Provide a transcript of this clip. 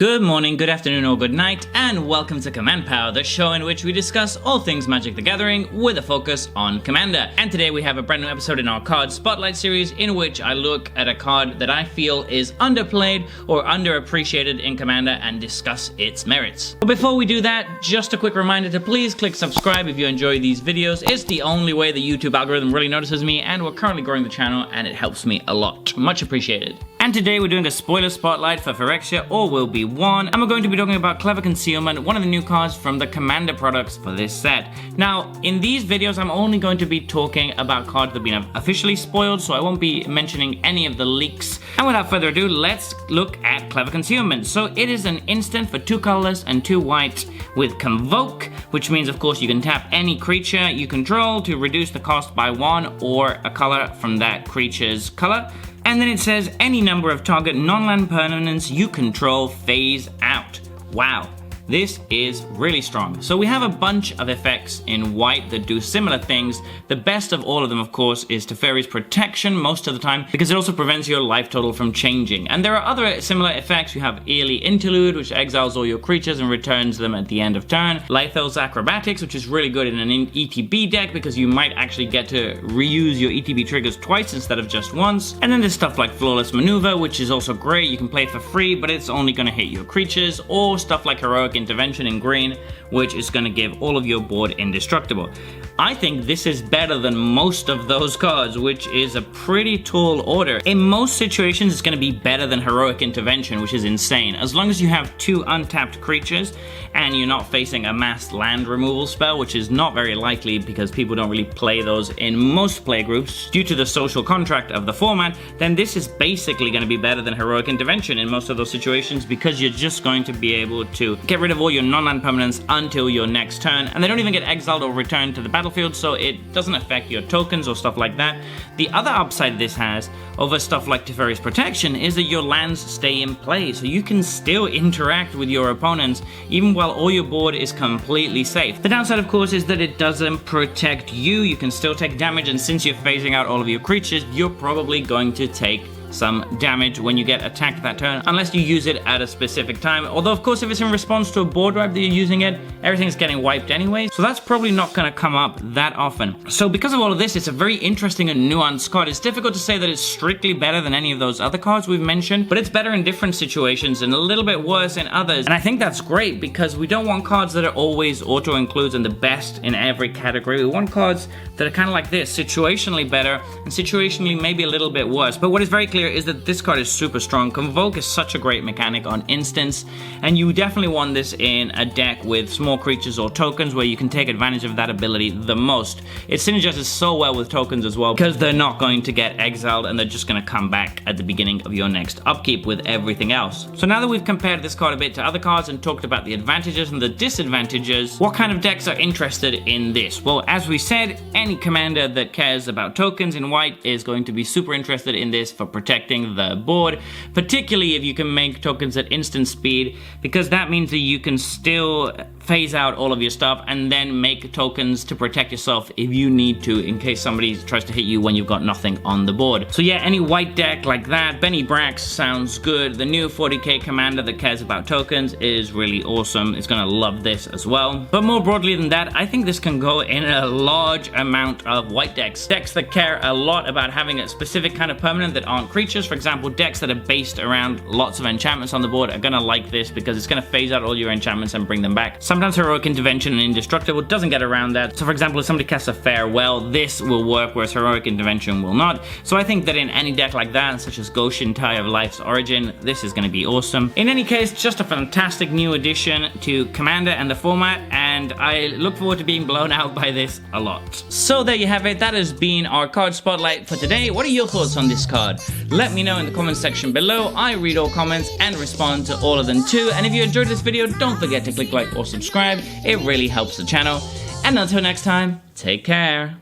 Good morning, good afternoon, or good night, and welcome to Command Power, the show in which we discuss all things Magic the Gathering with a focus on Commander. And today we have a brand new episode in our card spotlight series in which I look at a card that I feel is underplayed or underappreciated in Commander and discuss its merits. But before we do that, just a quick reminder to please click subscribe if you enjoy these videos. It's the only way the YouTube algorithm really notices me, and we're currently growing the channel and it helps me a lot. Much appreciated. And today we're doing a spoiler spotlight for Phyrexia, or will be one, and we're going to be talking about Clever Concealment, one of the new cards from the Commander products for this set. Now, in these videos, I'm only going to be talking about cards that have been officially spoiled, so I won't be mentioning any of the leaks. And without further ado, let's look at Clever Concealment. So it is an instant for 2 colorless and 2 white with Convoke, which means, of course, you can tap any creature you control to reduce the cost by 1 or a color from that creature's color. And then it says any number of target non-land permanents you control phase out. Wow, this is really strong. So we have a bunch of effects in white that do similar things. The best of all of them, of course, is Teferi's Protection most of the time, because it also prevents your life total from changing. And there are other similar effects. You have Eerily Interlude, which exiles all your creatures and returns them at the end of turn. Lithel's Acrobatics, which is really good in an ETB deck because you might actually get to reuse your ETB triggers twice instead of just once. And then there's stuff like Flawless Maneuver, which is also great. You can play it for free, but it's only going to hit your creatures, or stuff like Heroic Intervention in green, which is going to give all of your board indestructible. I think this is better than most of those cards, which is a pretty tall order. In most situations, it's going to be better than Heroic Intervention, which is insane. As long as you have 2 untapped creatures and you're not facing a mass land removal spell, which is not very likely because people don't really play those in most playgroups due to the social contract of the format, then this is basically going to be better than Heroic Intervention in most of those situations, because you're just going to be able to get rid of all your non-land permanents until your next turn, and they don't even get exiled or returned to the battlefield, so it doesn't affect your tokens or stuff like that. The other upside this has over stuff like Teferi's Protection is that your lands stay in play, so you can still interact with your opponents even while all your board is completely safe. The downside, of course, is that it doesn't protect you. You can still take damage, and since you're phasing out all of your creatures, you're probably going to take some damage when you get attacked that turn, unless you use it at a specific time. Although, of course, if it's in response to a board wipe that you're using it, everything's getting wiped anyway, so that's probably not going to come up that often. So because of all of this, it's a very interesting and nuanced card. It's difficult to say that it's strictly better than any of those other cards we've mentioned, but it's better in different situations and a little bit worse in others. And I think that's great, because we don't want cards that are always auto-includes and the best in every category. We want cards that are kind of like this, situationally better and situationally maybe a little bit worse. But what is very clear is that this card is super strong. Convoke is such a great mechanic on instants, and you definitely want this in a deck with small creatures or tokens where you can take advantage of that ability the most. It synergizes so well with tokens as well, because they're not going to get exiled and they're just going to come back at the beginning of your next upkeep with everything else. So now that we've compared this card a bit to other cards and talked about the advantages and the disadvantages, what kind of decks are interested in this? Well, as we said, any commander that cares about tokens in white is going to be super interested in this for protecting the board, particularly if you can make tokens at instant speed, because that means that you can still phase out all of your stuff and then make tokens to protect yourself if you need to, in case somebody tries to hit you when you've got nothing on the board. So yeah, any white deck like that, Benny Brax sounds good. The new 40k commander that cares about tokens is really awesome. It's gonna love this as well. But more broadly than that, I think this can go in a large amount of white decks. Decks that care a lot about having a specific kind of permanent that aren't creatures. For example, decks that are based around lots of enchantments on the board are gonna like this, because it's gonna phase out all your enchantments and bring them back. Sometimes Heroic Intervention and Indestructible doesn't get around that. So for example, if somebody casts a Farewell, this will work, whereas Heroic Intervention will not. So I think that in any deck like that, such as Goshen Tie of Life's Origin, this is gonna be awesome. In any case, just a fantastic new addition to Commander and the format, and I look forward to being blown out by this a lot. So there you have it. That has been our card spotlight for today. What are your thoughts on this card? Let me know in the comments section below. I read all comments and respond to all of them too. And if you enjoyed this video, don't forget to click like or subscribe. It really helps the channel. And until next time, take care.